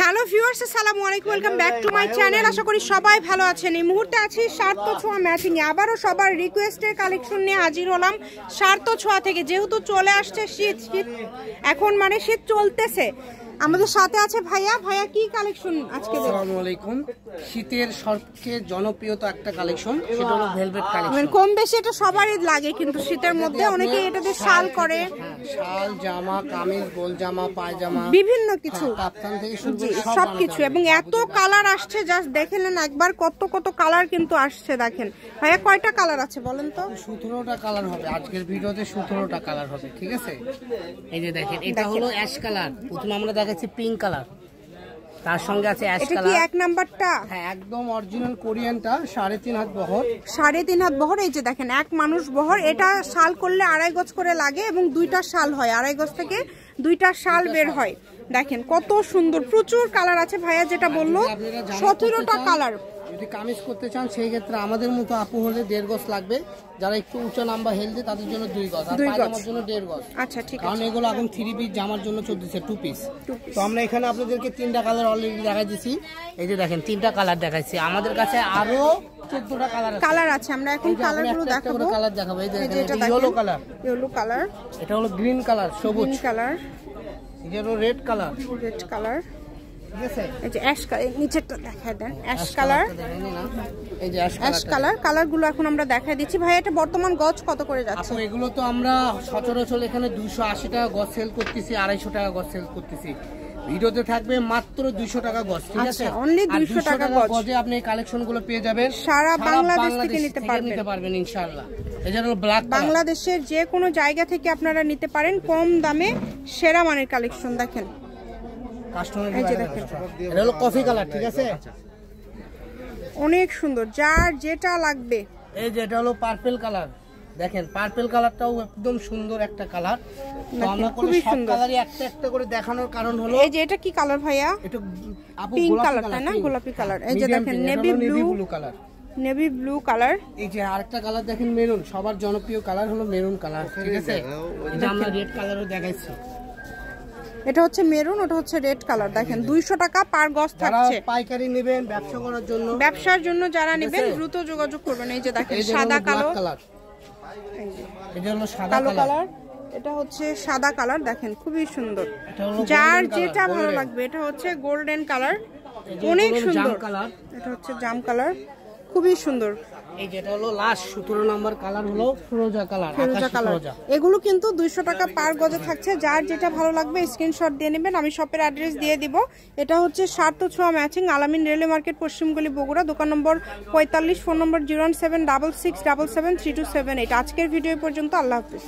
Hello viewers, আসসালামু আলাইকুম, welcome back to my channel. আশা করি সবাই ভালো আছেন। এই মুহূর্তে আছি সার্থ ছোঁয়া ম্যাচিং এ। আবারও সবার রিকোয়েস্টের কালেকশন নিয়ে হাজির হলাম সার্থ ছোঁয়া থেকে। যেহেতু চলে আসছে শীত, এখন মানে শীত চলতেছে। আমাদের সাথে আছে ভাইয়া। ভাইয়া কি কালেকশন আজকে? আসসালামু আলাইকুম। শীতের সবচেয়ে জনপ্রিয়তা একটা কালেকশন, সেটা হলো ভেলভেট কালেকশন। কম বেশি এটা সবারই লাগে, কিন্তু শীতের মধ্যে অনেকে এটাতে শাল করে, শাল, জামা, কামিজ, গোল জামা, পায়জামা, বিভিন্ন কিছু, কাপ্তান থেকে শুরু করে সবকিছু। এবং এত কালার আসছে, জাস্ট দেখে নেন একবার কত কত কালার কিন্তু আসছে। দেখেন ভাইয়া, কয়টা কালার আছে বলেন তো? 17টা কালার হবে আজকের ভিডিওতে, 17টা কালার হবে, ঠিক আছে? এই যে দেখেন, এটা হলো অ্যাশ কালার। প্রথমে আমরা দেখাচ্ছি পিঙ্ক কালার, তার সঙ্গে আছে অ্যাশ কালার। এটা কি এক নাম্বারটা? হ্যাঁ, একদম অরিজিনাল কোরিয়ানটা, 3.5 হাত বহর। 3.5 হাত বহর। এই যে দেখেন, এক মানুষ বহর। এটা শাল করলে 2.5 গজ করে লাগে এবং 2টা শাল হয়, 2.5 গজ থেকে 2টা শাল বের হয়। দেখেন কত সুন্দর, প্রচুর কালার আছে। ভাইয়া যেটা বললো 17টা কালার। যদি কামিজ করতে চান সেই ক্ষেত্রে আমাদের মতো আপু হলে 1.5 গজ লাগবে। যারা একটু উঁচা নাম্বার হেলদি তাদের জন্য 2 গজ, আর পায়জামার জন্য 1.5 গজ। আচ্ছা, ঠিক আছে। কারণ এগুলো এখন 3 পিস, জামার জন্য 2 পিস। তো আমরা এখানে আপনাদেরকে 3টা কালার অলরেডি দেখাই দিছি। এই যে দেখেন 3টা কালার দেখাইছি। আমাদের কাছে আরো 14টা কালার আছে। আমরা এখন কালারগুলো দেখাবো। কালার দেখাবো। এই যে ইয়েলো কালার, ইয়েলো কালার। এটা হলো গ্রিন কালার, সবুজ কালার। এটা হলো রেড কালার, ঠিক আছে? এই যে অ্যাশ কালার, নিচেরটা দেখায় দেন। অ্যাশ কালার, এই যে অ্যাশ কালার। কালারগুলো এখন আমরা দেখাই দিচ্ছি। ভাই এটা বর্তমান গজ কত করে যাচ্ছে? এগুলো তো আমরা সচরাচর এখানে 280 টাকা গজ সেল করতেছি, 250 টাকা গজ সেল করতেছি। ভিডিওতে থাকবে মাত্র 200 টাকা গজ, ঠিক আছে? অনলি 200 টাকা গজে আপনি এই কালেকশনগুলো পেয়ে যাবেন। সারা বাংলাদেশ থেকে নিতে পারবেন ইনশাআল্লাহ। এই যে হলো ব্ল্যাক, বাংলাদেশের যে কোনো জায়গা থেকে আপনারা নিতে পারেন কম দামে, সেরা মানের কালেকশন। দেখেন এই যে দেখেন, এটা হলো কফি কালার, ঠিক আছে? অনেক সুন্দর, যার যেটা লাগবে। এই যে এটা হলো পার্পল কালার। দেখেন পার্পল কালারটাও একদম সুন্দর একটা কালার। তো আমরা খুবই সব কালারই একটা একটা করে দেখানোর কারণ হলো, এই যে এটা কি কালার ভাইয়া? এটা আপু পিঙ্ক কালার, তাই না? গোলাপি কালার। এই যে দেখেন navy blue colour, navy blue colour. এই যে আরেকটা কালার দেখেন মেরুন। সবার জনপ্রিয় কালার হলো মেরুন কালার, ঠিক আছে? এটা আমরা রেড কালারও দেখাইছি। এটা হচ্ছে মেরুন, ওটা হচ্ছে রেড কালার। দেখেন 200 টাকা পার গজ থাকছে। পাইকারি নেবেন, ব্যবসা করার জন্য, ব্যবসার জন্য যারা নেবেন দ্রুত যোগাযোগ করবেন। এই যে দেখেন সাদা কালো কালার, এটা হলো সাদা কালার। এটা হচ্ছে সাদা কালার। দেখেন খুবই সুন্দর, যার যেটা ভালো লাগবে। এটা হচ্ছে গোল্ডেন কালার, অনেক সুন্দর কালার। এটা হচ্ছে জাম কালার, খুবই সুন্দর। এই যেটা হলো লাস্ট 17 নাম্বার কালার হলো ফিরোজা কালার। এগুলো কিন্তু 200 টাকা পার গজে থাকছে। যার যেটা ভালো লাগবে স্ক্রিনশট দিয়ে নেবেন। আমি শপের অ্যাড্রেস দিয়ে দিব। এটা হচ্ছে সার্থ ছোঁয়া ম্যাচিং, আলামিন রেলওয়ে মার্কেট, পশ্চিমগলি, বগুড়া। দোকান নম্বর 45, ফোন নম্বর 01766773278। আজকের ভিডিও পর্যন্ত। আল্লাহ হাফেজ।